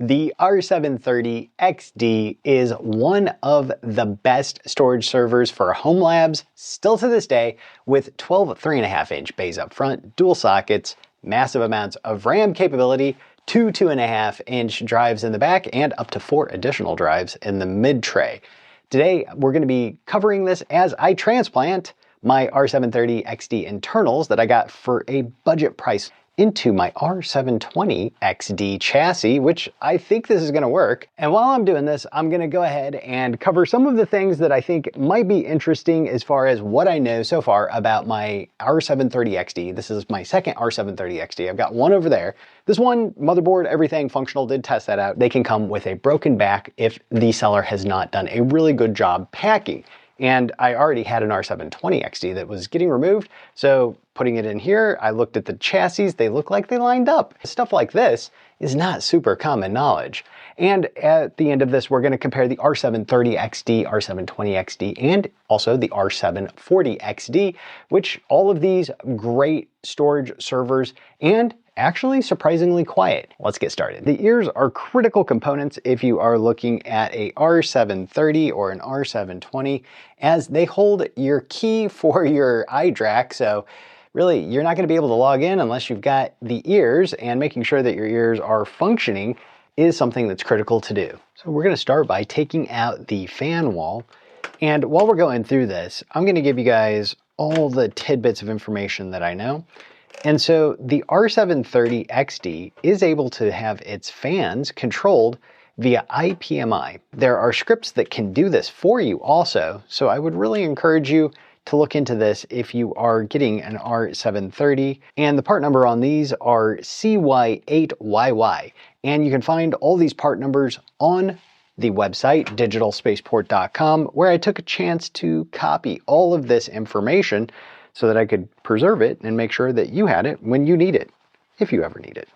The R730XD is one of the best storage servers for home labs still to this day, with 12 3.5-inch bays up front, dual sockets, massive amounts of RAM capability, two 2.5-inch drives in the back, and up to 4 additional drives in the mid tray. Today, we're going to be covering this as I transplant my R730XD internals that I got for a budget price into my R720XD chassis, which I think this is going to work. And while I'm doing this, I'm going to go ahead and cover some of the things that I think might be interesting as far as what I know so far about my R730XD. This is my second R730XD. I've got one over there. This one, motherboard, everything functional, did test that out. They can come with a broken back if the seller has not done a really good job packing. And I already had an R720XD that was getting removed, so putting it in here, I looked at the chassis, they look like they lined up. Stuff like this is not super common knowledge. And at the end of this, we're going to compare the R730XD, R720XD, and also the R740XD, which all of these great storage servers and actually surprisingly quiet. Let's get started. The ears are critical components if you are looking at a R730 or an R720, as they hold your key for your iDRAC. So really, you're not going to be able to log in unless you've got the ears, and making sure that your ears are functioning is something that's critical to do. So we're going to start by taking out the fan wall. And while we're going through this, I'm going to give you guys all the tidbits of information that I know. And so the R730XD is able to have its fans controlled via IPMI. There are scripts that can do this for you also, so I would really encourage you to look into this if you are getting an R730. And the part number on these are CY8YY. And you can find all these part numbers on the website, digitalspaceport.com, where I took a chance to copy all of this information so that I could preserve it and make sure that you had it when you need it, if you ever need it.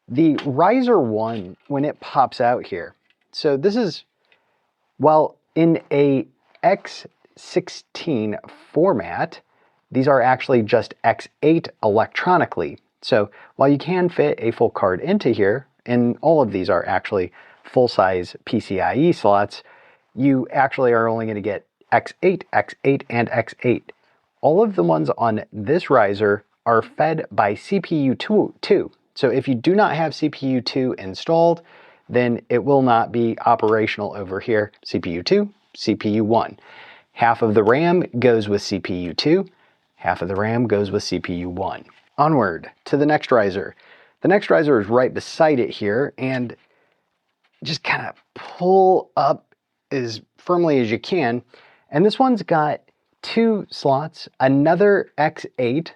The riser one, when it pops out here, so this is, well, in a X16 format, these are actually just X8 electronically. So while you can fit a full card into here, and all of these are actually full-size PCIe slots, you actually are only going to get X8, X8, and X8. All of the ones on this riser are fed by CPU 2. So if you do not have CPU 2 installed, then it will not be operational over here. CPU 2, CPU 1. Half of the RAM goes with CPU 2, half of the RAM goes with CPU 1. Onward to the next riser. The next riser is right beside it here, and just kind of pull up as firmly as you can. And this one's got 2 slots, another X8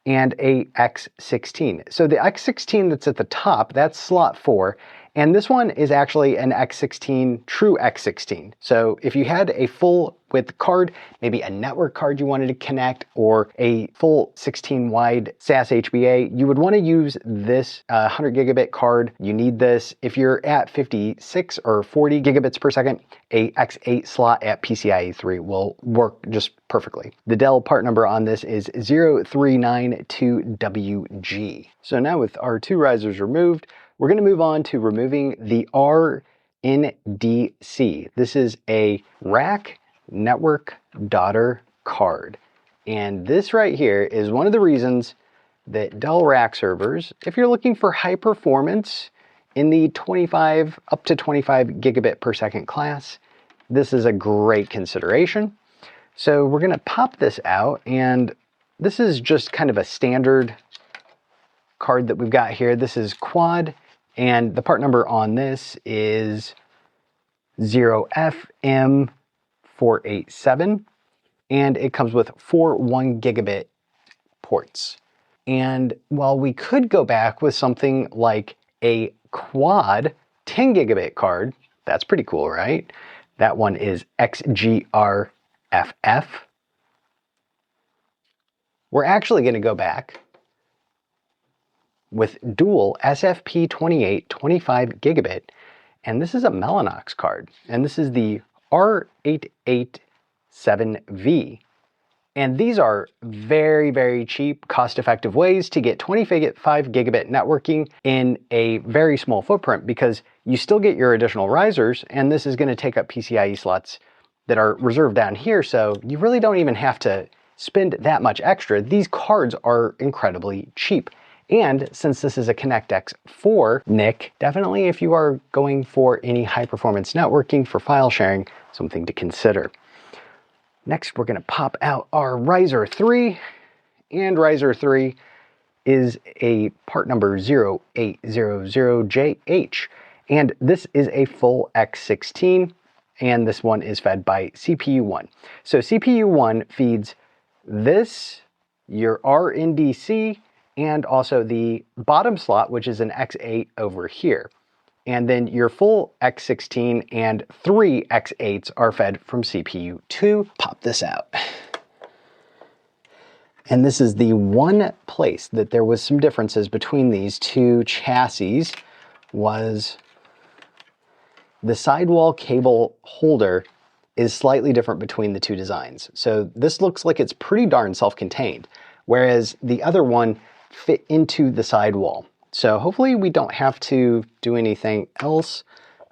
and a X16. So the X16 that's at the top, that's slot 4. And this one is actually an X16, true X16. So if you had a full width card, maybe a network card you wanted to connect, or a full 16 wide SAS HBA, you would want to use this 100 gigabit card. You need this. If you're at 56 or 40 gigabits per second, a X8 slot at PCIe 3 will work just perfectly. The Dell part number on this is 0392WG. So now with our 2 risers removed, we're going to move on to removing the rNDC. This is a rack network daughter card. And this right here is one of the reasons that Dell rack servers, if you're looking for high performance in the 25 up to 25 gigabit per second class, this is a great consideration. So we're going to pop this out, and this is just kind of a standard card that we've got here. This is quad, and the part number on this is 0FM487, and it comes with 4 1 gigabit ports. And while we could go back with something like a quad 10 gigabit card, that's pretty cool, right? That one is XGRFF. We're actually going to go back with dual SFP28 25 gigabit, and this is a Mellanox card, and this is the R887V. And these are very, very cheap, cost-effective ways to get 25 gigabit networking in a very small footprint, because you still get your additional risers, and this is going to take up PCIe slots that are reserved down here, so you really don't even have to spend that much extra. These cards are incredibly cheap. And since this is a ConnectX 4 NIC, definitely if you are going for any high-performance networking for file sharing, something to consider. Next, we're going to pop out our Riser 3, and Riser 3 is a part number 0800JH, and this is a full X16, and this one is fed by CPU1. So CPU1 feeds this, your rNDC, and also the bottom slot, which is an X8 over here. And then your full X16 and 3 X8s are fed from CPU 2. Pop this out. And this is the one place that there was some differences between these two chassis, was the sidewall cable holder is slightly different between the two designs. So this looks like it's pretty darn self-contained, whereas the other one fit into the sidewall. So hopefully we don't have to do anything else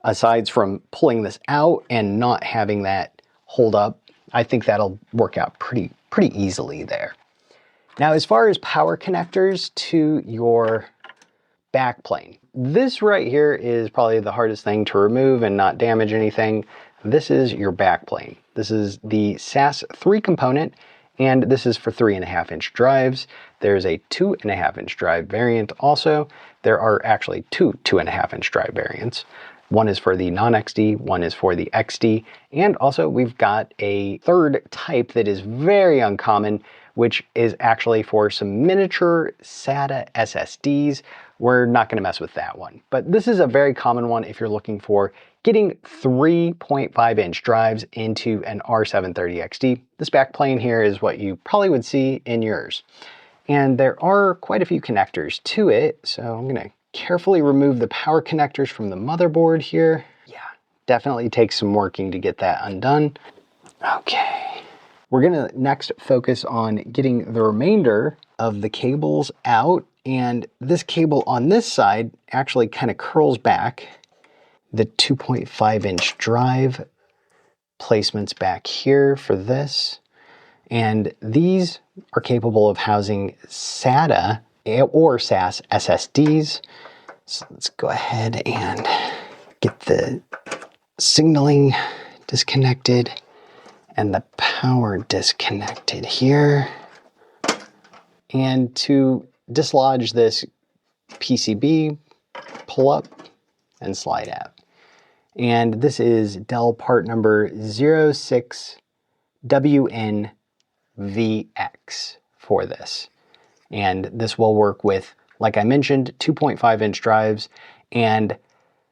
aside from pulling this out and not having that hold up. I think that'll work out pretty easily there. Now, as far as power connectors to your backplane, this right here is probably the hardest thing to remove and not damage anything. This is your backplane. This is the SAS 3 component, and this is for 3.5-inch drives. There's a 2.5-inch drive variant also. There are actually two 2.5-inch drive variants. One is for the non-XD, one is for the XD, and also we've got a third type that is very uncommon, which is actually for some miniature SATA SSDs. We're not going to mess with that one. But this is a very common one if you're looking for getting 3.5-inch drives into an R730XD. This backplane here is what you probably would see in yours. And there are quite a few connectors to it, so I'm going to carefully remove the power connectors from the motherboard here. Yeah, definitely takes some working to get that undone. Okay. We're going to next focus on getting the remainder of the cables out, and this cable on this side actually kind of curls back. The 2.5-inch drive placements back here for this, and these are capable of housing SATA or SAS SSDs. So let's go ahead and get the signaling disconnected and the power disconnected here. And to dislodge this PCB, pull up and slide out. And this is Dell part number 06WNVX for this. And this will work with, like I mentioned, 2.5-inch drives, and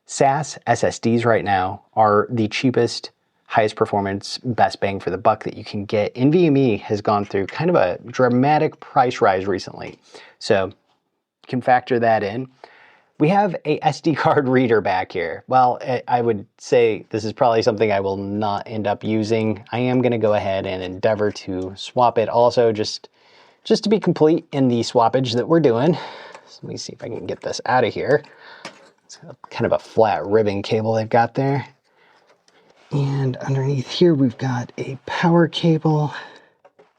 SAS SSDs right now are the cheapest, highest performance, best bang for the buck that you can get. NVMe has gone through kind of a dramatic price rise recently, so you can factor that in. We have a SD card reader back here. Well, I would say this is probably something I will not end up using. I am going to go ahead and endeavor to swap it also, just to be complete in the swappage that we're doing. So let me see if I can get this out of here. It's kind of a flat ribbon cable they've got there. And underneath here, we've got a power cable.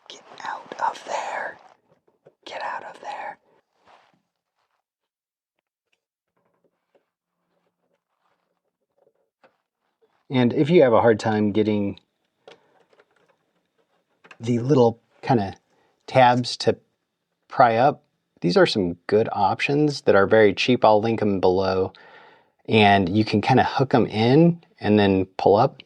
Get out of there. Get out of there. And if you have a hard time getting the little kind of tabs to pry up, these are some good options that are very cheap. I'll link them below. And you can kind of hook them in and then pull up.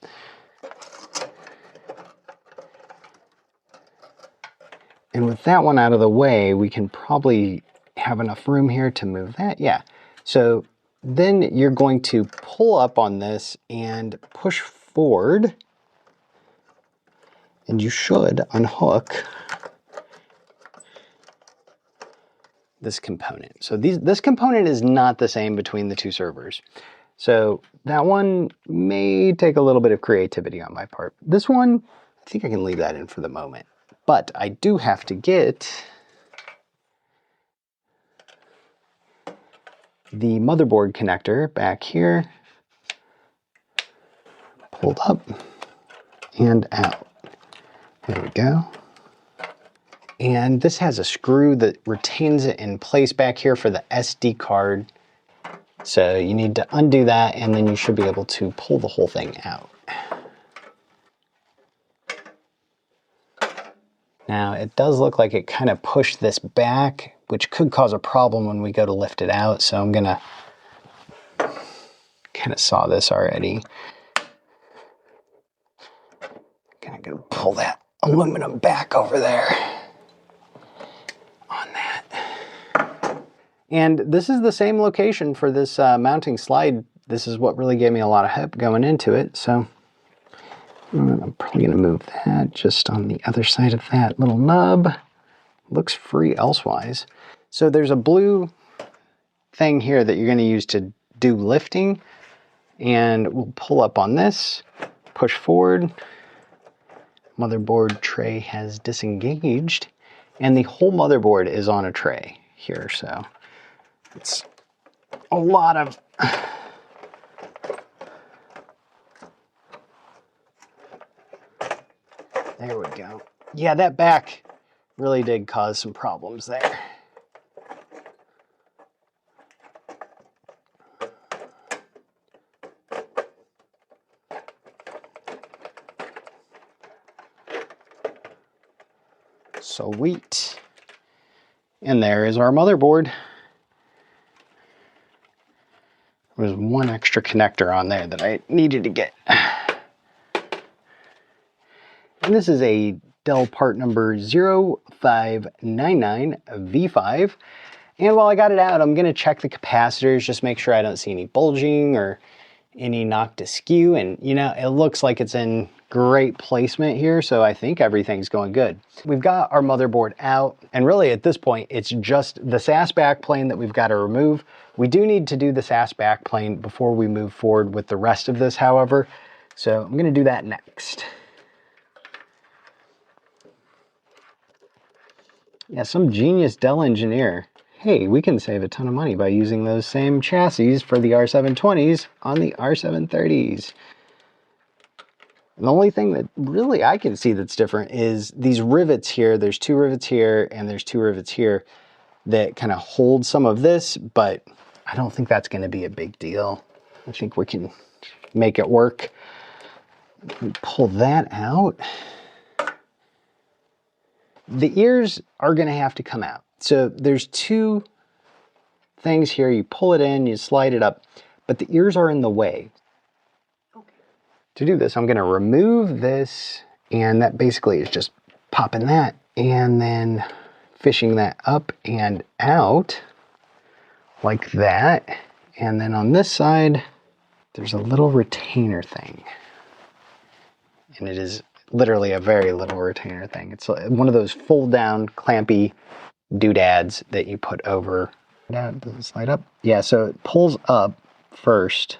And with that one out of the way, we can probably have enough room here to move that. Yeah. So then you're going to pull up on this and push forward, and you should unhook this component. So this component is not the same between the two servers. So that one may take a little bit of creativity on my part. This one, I think I can leave that in for the moment. But I do have to get the motherboard connector back here, pulled up and out. There we go. And this has a screw that retains it in place back here for the SD card. So you need to undo that, and then you should be able to pull the whole thing out. Now it does look like it kind of pushed this back, which could cause a problem when we go to lift it out. So I'm gonna kind of saw this already. Kind of gonna pull that aluminum back over there on that. And this is the same location for this mounting slide. This is what really gave me a lot of help going into it. So I'm probably gonna move that just on the other side of that little nub. Looks free elsewise. So there's a blue thing here that you're gonna use to do lifting, and we'll pull up on this, push forward. Motherboard tray has disengaged, and the whole motherboard is on a tray here, so it's a lot of there we go. Yeah, that back really did cause some problems there. Sweet. And there is our motherboard. There was one extra connector on there that I needed to get. And this is a Dell part number 0599V5. And while I got it out, I'm going to check the capacitors, just make sure I don't see any bulging or any knocked askew. And you know, it looks like it's in great placement here, so I think everything's going good. We've got our motherboard out, and really at this point, it's just the SAS backplane that we've got to remove. We do need to do the SAS backplane before we move forward with the rest of this, however. So I'm going to do that next. Yeah, some genius Dell engineer. Hey, we can save a ton of money by using those same chassis for the R720s on the R730s. And the only thing that really I can see that's different is these rivets here. There's two rivets here and there's two rivets here that kind of hold some of this, but I don't think that's going to be a big deal. I think we can make it work. Pull that out. The ears are going to have to come out. So there's two things here. You pull it in, you slide it up, but the ears are in the way. Okay. To do this, I'm going to remove this, and that basically is just popping that and then fishing that up and out like that. And then on this side, there's a little retainer thing. And it is literally a very little retainer thing. It's one of those fold down clampy doodads that you put over. Does it slide up? Yeah, so it pulls up first.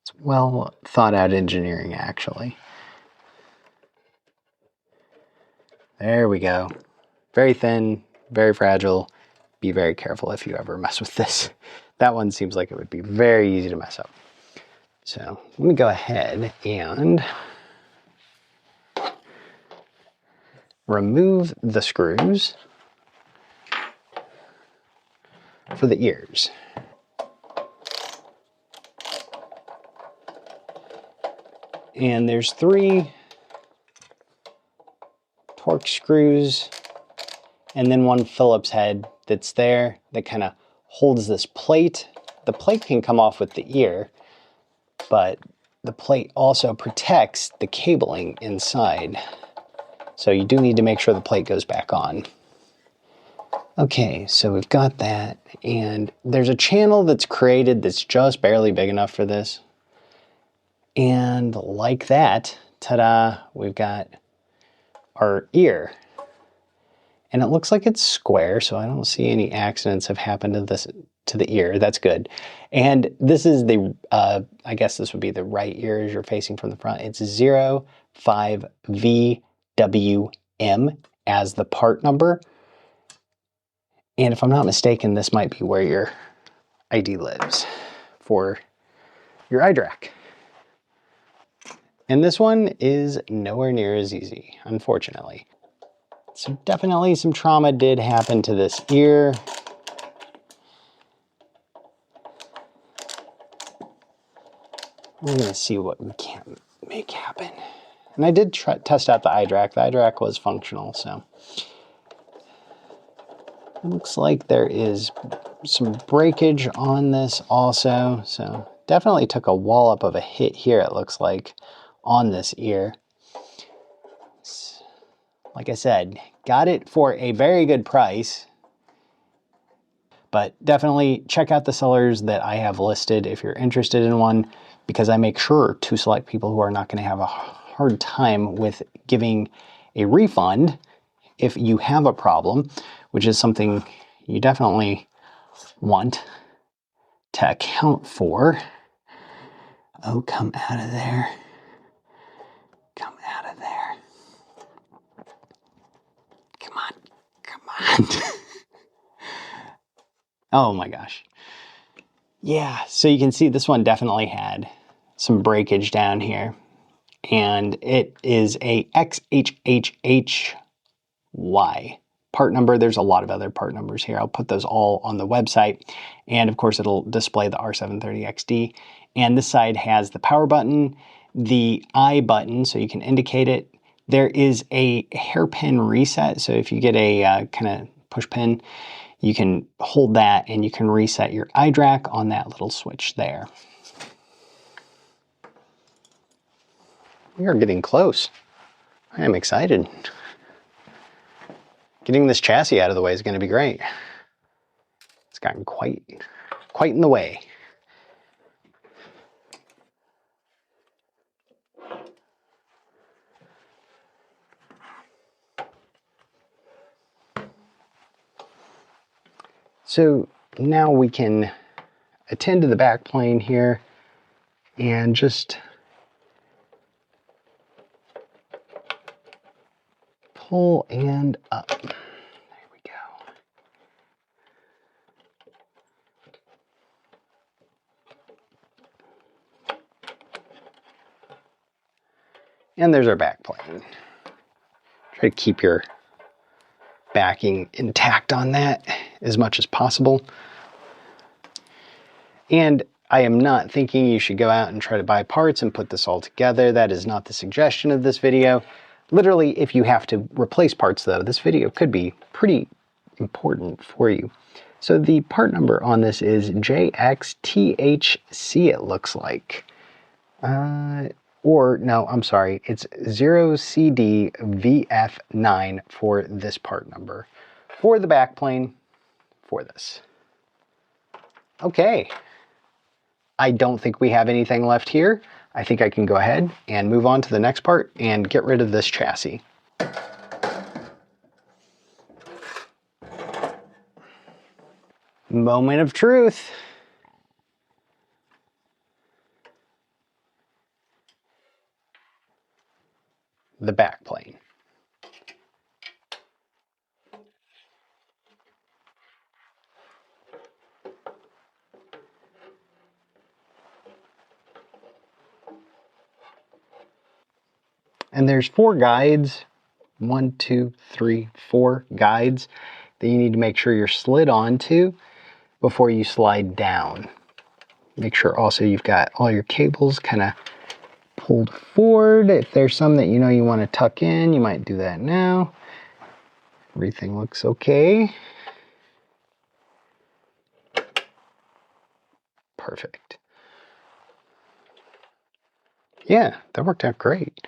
It's well thought out engineering, actually. There we go. Very thin, very fragile. Be very careful if you ever mess with this. That one seems like it would be very easy to mess up. So let me go ahead and remove the screws for the ears. And there's 3 Torx screws and then one Phillips head that's there that kind of holds this plate. The plate can come off with the ear, but the plate also protects the cabling inside. So you do need to make sure the plate goes back on. Okay, so we've got that, and there's a channel that's created that's just barely big enough for this. And like that, ta-da, we've got our ear. And it looks like it's square, so I don't see any accidents have happened to the ear. That's good. And this is the, I guess this would be the right ear as you're facing from the front. It's 05V6. WM as the part number. And if I'm not mistaken, this might be where your ID lives for your iDRAC. And this one is nowhere near as easy, unfortunately. So definitely some trauma did happen to this ear. We're gonna see what we can make happen. And I did test out the iDRAC. The iDRAC was functional, so. It looks like there is some breakage on this also. So definitely took a wallop of a hit here, it looks like, on this ear. Like I said, got it for a very good price. But definitely check out the sellers that I have listed if you're interested in one, because I make sure to select people who are not going to have a hard time with giving a refund if you have a problem, which is something you definitely want to account for. Oh, come out of there. Come out of there. Come on. Come on. Oh my gosh. Yeah, so you can see this one definitely had some breakage down here. And it is a XHHHY part number. There's a lot of other part numbers here. I'll put those all on the website. And of course, it'll display the R730XD. And this side has the power button, the I button, so you can indicate it. There is a hairpin reset. So if you get a kind of push pin, you can hold that and you can reset your iDRAC on that little switch there. We are getting close. I am excited. Getting this chassis out of the way is going to be great. It's gotten quite in the way. So now we can attend to the backplane here and just pull and up. There we go. And there's our backplane. Try to keep your backing intact on that as much as possible. And I am not thinking you should go out and try to buy parts and put this all together. That is not the suggestion of this video. Literally, if you have to replace parts though, this video could be pretty important for you. So the part number on this is JXTHC, it looks like. Or no, I'm sorry, it's 0CDVF9 for this part number. For the backplane, for this. Okay. I don't think we have anything left here. I think I can go ahead and move on to the next part and get rid of this chassis. Moment of truth. The backplane. And there's 4 guides, 1, 2, 3, 4 guides that you need to make sure you're slid onto before you slide down. Make sure also you've got all your cables kind of pulled forward. If there's some that you know you want to tuck in, you might do that now. Everything looks okay. Perfect. Yeah, that worked out great.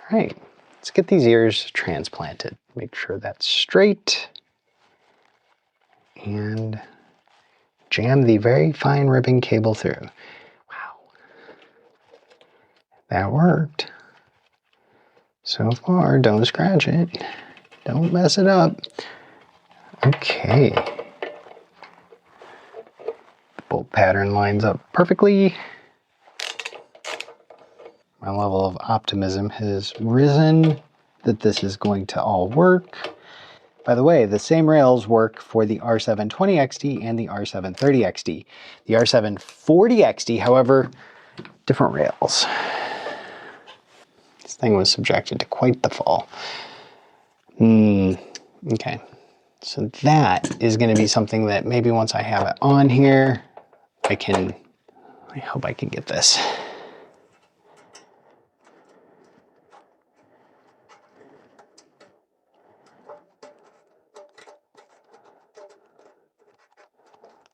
All right, let's get these ears transplanted. Make sure that's straight. And jam the very fine ribbon cable through. Wow. That worked. So far, don't scratch it. Don't mess it up. Okay. The bolt pattern lines up perfectly. My level of optimism has risen that this is going to all work. By the way, the same rails work for the R720XD and the R730XD. The R740XD, however, different rails. This thing was subjected to quite the fall. Okay, so that is going to be something that maybe once I have it on here, I hope I can get this.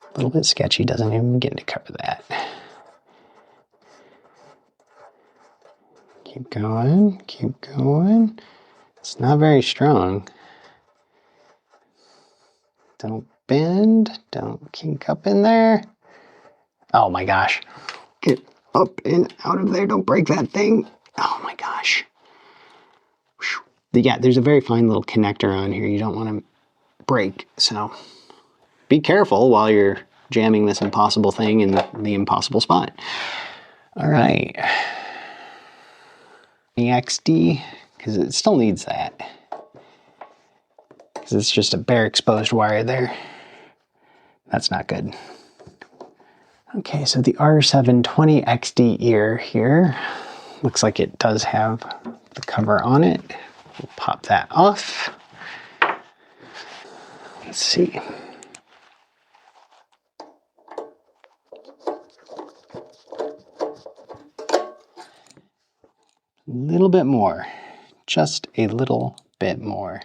A little bit sketchy, doesn't even begin to cover that. Keep going, keep going. It's not very strong. Don't bend, don't kink up in there. Oh my gosh. Get up and out of there, don't break that thing. Oh my gosh. Yeah, there's a very fine little connector on here you don't want to break, so be careful while you're jamming this impossible thing in the impossible spot. All right. The XD, because it still needs that. Because it's just a bare exposed wire there. That's not good. Okay, so the R720XD ear here, looks like it does have the cover on it. We'll pop that off. Let's see. A little bit more, just a little bit more.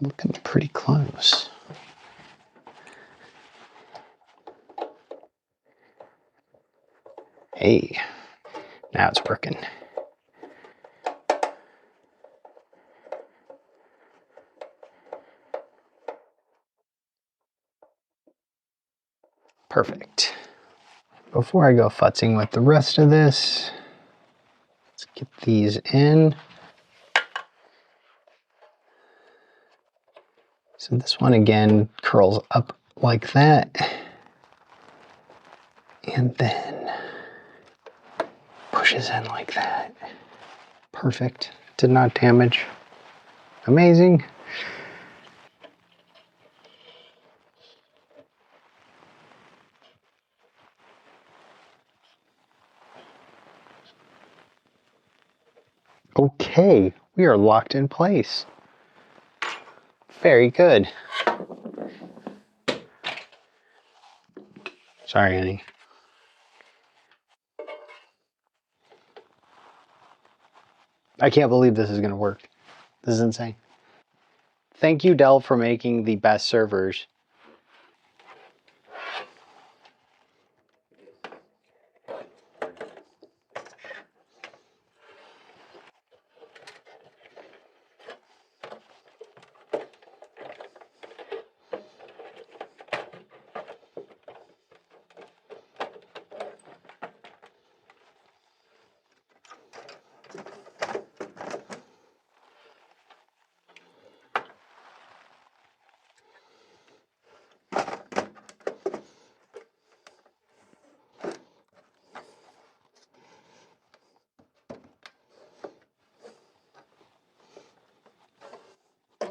Looking pretty close. Hey, now it's working. Perfect. Before I go futzing with the rest of this, let's get these in. So this one again curls up like that. And then pushes in like that. Perfect. Did not damage. Amazing. Okay, we are locked in place. Very good. Sorry, honey. I can't believe this is going to work. This is insane. Thank you, Dell, for making the best servers.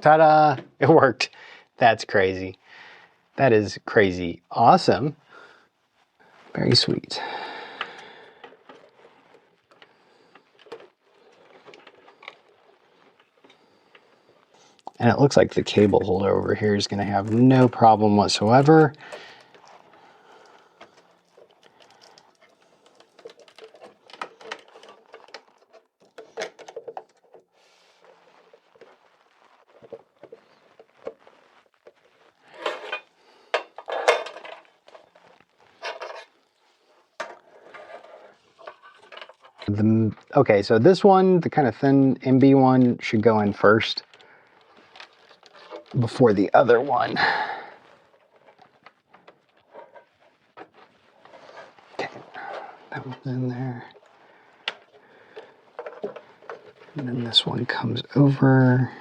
Ta-da! It worked. That's crazy. That is crazy. Awesome. Very sweet. And it looks like the cable holder over here is going to have no problem whatsoever. Okay, so this one, the kind of thin MB one, should go in first before the other one. That one's in there. And then this one comes over.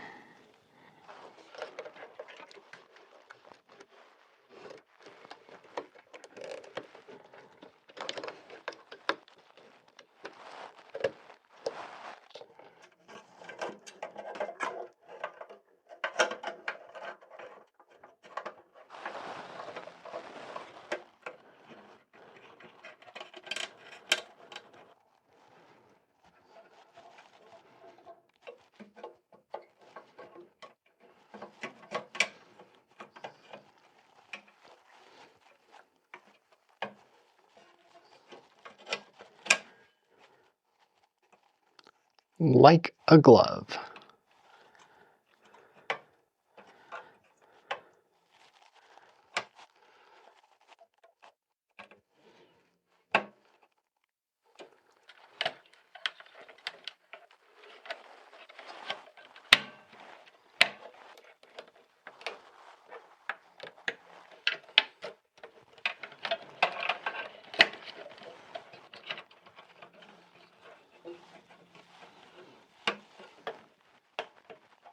Like a glove.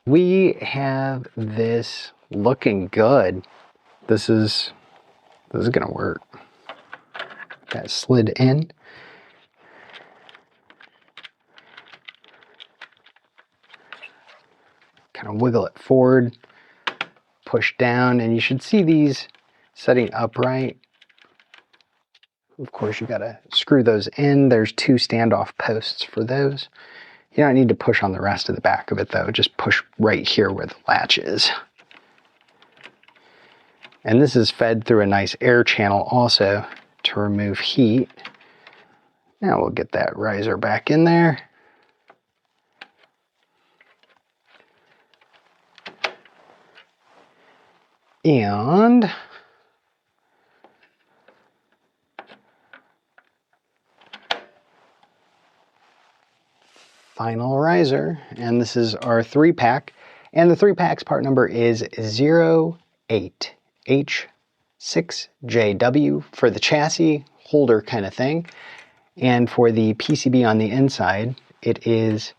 We have this looking good. This is gonna work. That slid in. Kind of wiggle it forward, push down, and you should see these setting upright. Of course, you gotta screw those in. There's 2 standoff posts for those. You don't need to push on the rest of the back of it though, just push right here where the latch is. And this is fed through a nice air channel also to remove heat. Now we'll get that riser back in there. And final riser, and this is our 3-pack, and the 3-pack's part number is 08H6JW for the chassis holder kind of thing, and for the PCB on the inside it is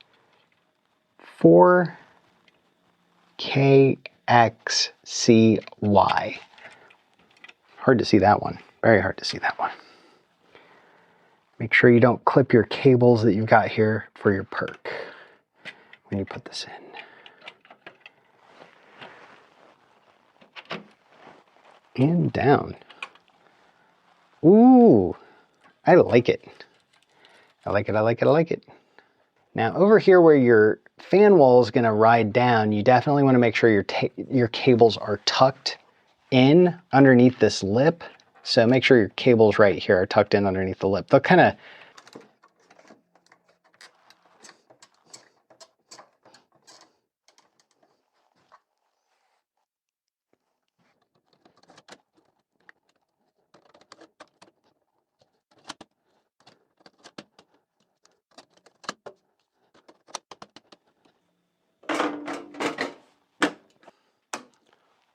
4KXCY. Hard to see that one, very hard to see that one. Make sure you don't clip your cables that you've got here for your perk when you put this in. And down. Ooh, I like it. I like it, I like it, I like it. Now over here where your fan wall is gonna ride down, you definitely wanna make sure your cables are tucked in underneath this lip. So make sure your cables right here are tucked in underneath the lip. They'll kind of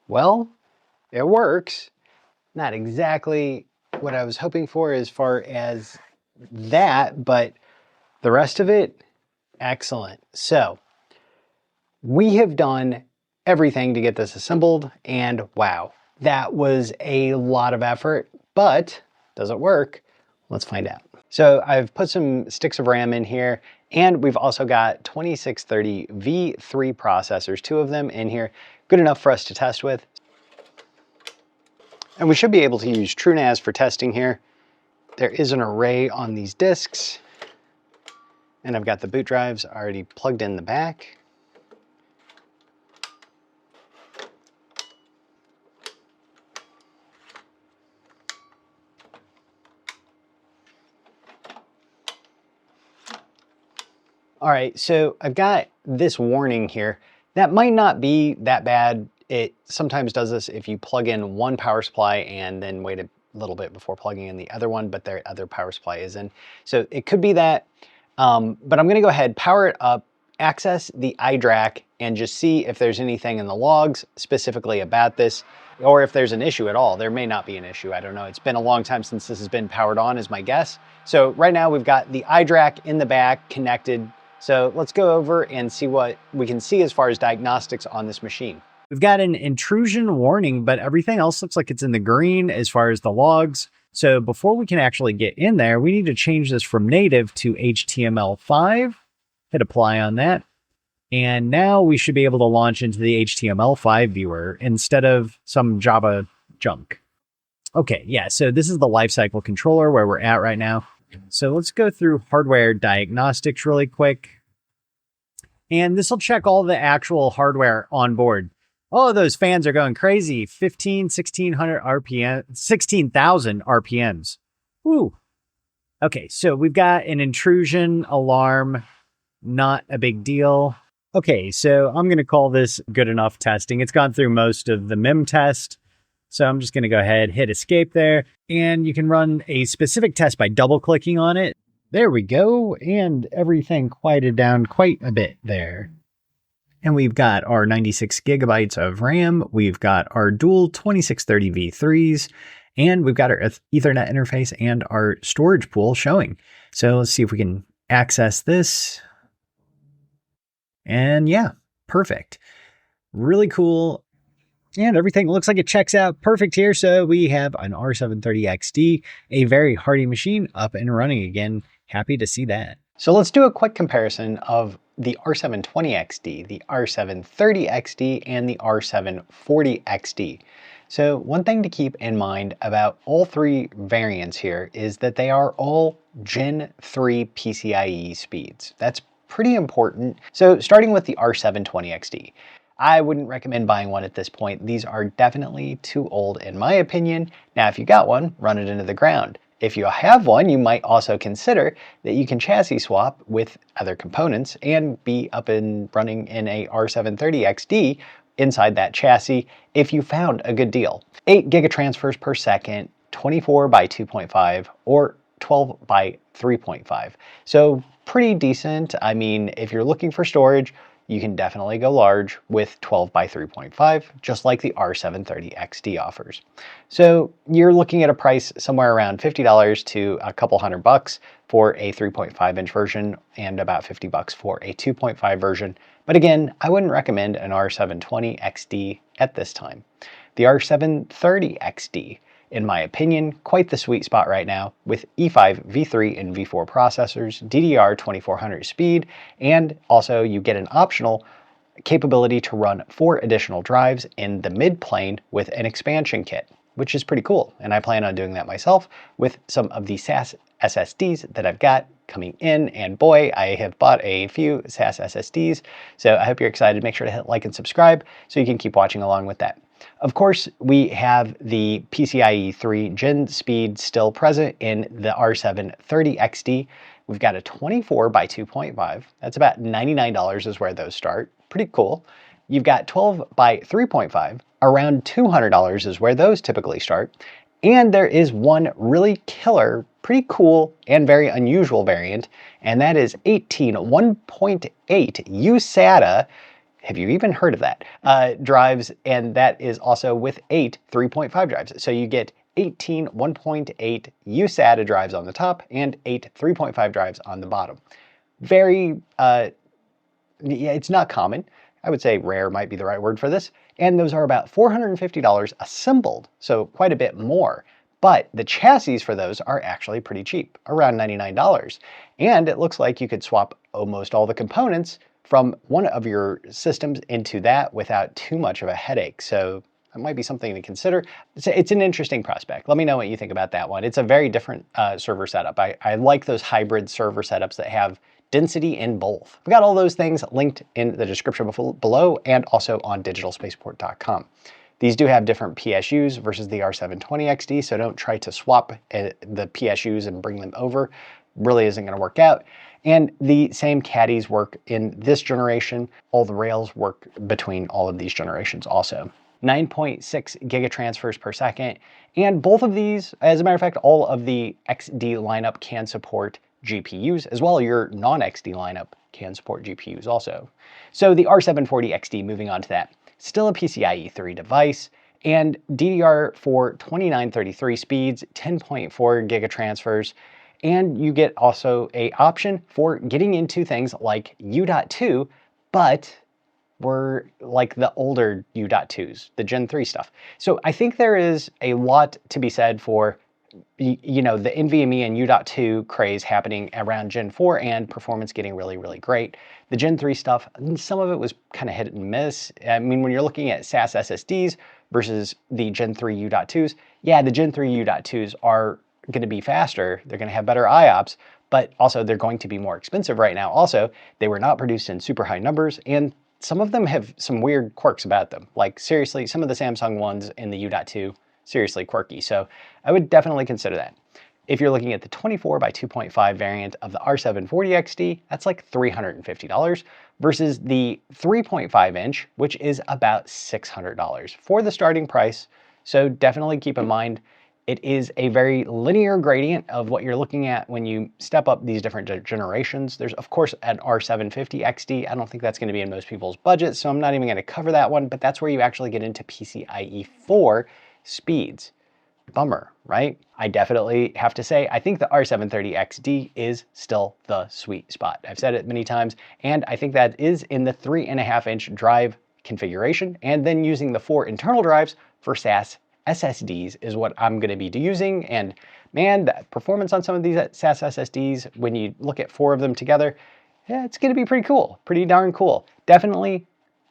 well, it works. Not exactly what I was hoping for as far as that, but the rest of it, excellent. So we have done everything to get this assembled, and wow, that was a lot of effort, but does it work? Let's find out. So I've put some sticks of RAM in here, and we've also got 2630 V3 processors, 2 of them in here, good enough for us to test with. And we should be able to use TrueNAS for testing here. There is an array on these disks, and I've got the boot drives already plugged in the back. All right, so I've got this warning here. That might not be that bad. It sometimes does this if you plug in one power supply and then wait a little bit before plugging in the other one, but their other power supply is in. So it could be that, but I'm gonna go ahead, power it up, access the iDRAC, and just see if there's anything in the logs specifically about this. or if there's an issue at all. There may not be an issue, I don't know. It's been a long time since this has been powered on is my guess. So right now we've got the iDRAC in the back connected. So let's go over and see what we can see as far as diagnostics on this machine. We've got an intrusion warning, but everything else looks like it's in the green as far as the logs. So before we can actually get in there, we need to change this from native to HTML5. Hit apply on that. And now we should be able to launch into the HTML5 viewer instead of some Java junk. Okay, yeah, so this is the lifecycle controller where we're at right now. So let's go through hardware diagnostics really quick. And this will check all the actual hardware on board. Oh, those fans are going crazy. 1600 RPM, 16,000 RPMs. Woo. Okay, so we've got an intrusion alarm. Not a big deal. Okay, so I'm going to call this good enough testing. It's gone through most of the MIM test. So I'm just going to go ahead, hit escape there. And you can run a specific test by double clicking on it. There we go. And everything quieted down quite a bit there. And we've got our 96 gigabytes of RAM. We've got our dual 2630 V3s. And we've got our Ethernet interface and our storage pool showing. So let's see if we can access this. And yeah, perfect. Really cool. And everything looks like it checks out perfect here. So we have an R730XD, a very hardy machine up and running again. Happy to see that. So let's do a quick comparison of the R720XD, the R730XD, and the R740XD. So one thing to keep in mind about all three variants here is that they are all Gen 3 PCIe speeds. That's pretty important. So starting with the R720XD, I wouldn't recommend buying one at this point. These are definitely too old in my opinion. Now, if you got one, run it into the ground. If you have one, you might also consider that you can chassis swap with other components and be up and running in a R730XD inside that chassis if you found a good deal. 8 gigatransfers per second, 24 by 2.5 or 12 by 3.5. So pretty decent. I mean, if you're looking for storage, you can definitely go large with 12 by 3.5, just like the R730XD offers. So you're looking at a price somewhere around $50 to a couple $100 for a 3.5 inch version and about $50 for a 2.5 version. But again, I wouldn't recommend an R720XD at this time. The R730XD, in my opinion, quite the sweet spot right now with E5, V3, and V4 processors, DDR 2400 speed, and also you get an optional capability to run 4 additional drives in the Midplane with an expansion kit, which is pretty cool. And I plan on doing that myself with some of the SAS SSDs that I've got coming in, and boy, I have bought a few SAS SSDs, so I hope you're excited. Make sure to hit like and subscribe so you can keep watching along with that. Of course, we have the PCIe 3 Gen speed still present in the R730XD. We've got a 24 by 2.5. That's about $99 is where those start. Pretty cool. You've got 12 by 3.5. Around $200 is where those typically start. And there is one really killer, pretty cool, and very unusual variant, and that is 18 1.8 uSATA. Have you even heard of that? Drives, and that is also with 8 3.5 drives. So you get 18 1.8 uSATA drives on the top and 8 3.5 drives on the bottom. Very, yeah, it's not common. I would say rare might be the right word for this. And those are about $450 assembled, so quite a bit more. But the chassis for those are actually pretty cheap, around $99. And it looks like you could swap almost all the components from one of your systems into that without too much of a headache. So that might be something to consider. It's an interesting prospect. Let me know what you think about that one. It's a very different server setup. I like those hybrid server setups that have density in both. We've got all those things linked in the description below and also on digitalspaceport.com. These do have different PSUs versus the R720XD, so don't try to swap the PSUs and bring them over. Really isn't going to work out. And the same caddies work in this generation. All the rails work between all of these generations also. 9.6 gigatransfers per second. And both of these, as a matter of fact, all of the XD lineup can support GPUs, as well as your non-XD lineup can support GPUs also. So the R740XD, moving on to that, still a PCIe 3 device. and DDR4 2933 speeds, 10.4 gigatransfers, and you get also a option for getting into things like U.2, but we're like the older U.2s, the Gen 3 stuff. So I think there is a lot to be said for you know, the NVMe and U.2 craze happening around Gen 4 and performance getting really, really great. The Gen 3 stuff, some of it was kind of hit and miss. I mean, when you're looking at SAS SSDs versus the Gen 3 U.2s, yeah, the Gen 3 U.2s are going to be faster. They're going to have better IOPS, but also they're going to be more expensive right now. Also, they were not produced in super high numbers, and some of them have some weird quirks about them. Like seriously, some of the Samsung ones in the U.2, seriously quirky. So I would definitely consider that. If you're looking at the 24 by 2.5 variant of the R740XD, that's like $350 versus the 3.5 inch, which is about $600 for the starting price. So definitely keep in mind, it is a very linear gradient of what you're looking at when you step up these different generations. There's of course an R750XD. I don't think that's going to be in most people's budgets, so I'm not even going to cover that one, but that's where you actually get into PCIe 4 speeds. Bummer, right? I definitely have to say, I think the R730XD is still the sweet spot. I've said it many times, and I think that is in the 3.5-inch drive configuration, and then using the 4 internal drives for SAS SSDs is what I'm going to be using. And man, the performance on some of these SAS SSDs, when you look at 4 of them together, yeah, it's going to be pretty cool, pretty darn cool. Definitely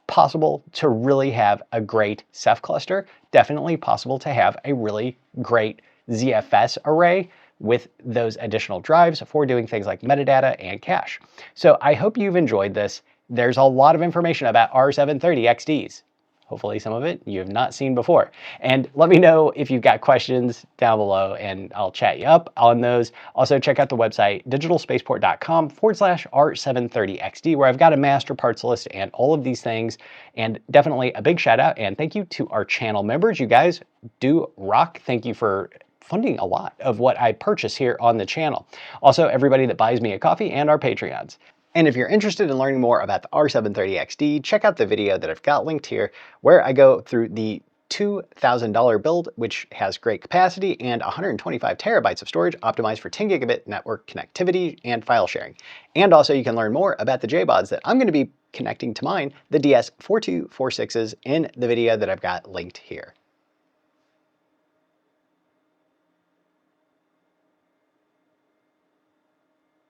possible to really have a great Ceph cluster, definitely possible to have a really great ZFS array with those additional drives for doing things like metadata and cache. So I hope you've enjoyed this. There's a lot of information about R730XDs. Hopefully some of it you have not seen before. And let me know if you've got questions down below and I'll chat you up on those. Also check out the website digitalspaceport.com/R730XD, where I've got a master parts list and all of these things. And definitely a big shout out and thank you to our channel members. You guys do rock. Thank you for funding a lot of what I purchase here on the channel. Also everybody that buys me a coffee and our Patreons. And if you're interested in learning more about the R730XD, check out the video that I've got linked here, where I go through the $2,000 build, which has great capacity and 125 terabytes of storage optimized for 10 gigabit network connectivity and file sharing. And also you can learn more about the JBODs that I'm going to be connecting to mine, the DS4246s, in the video that I've got linked here.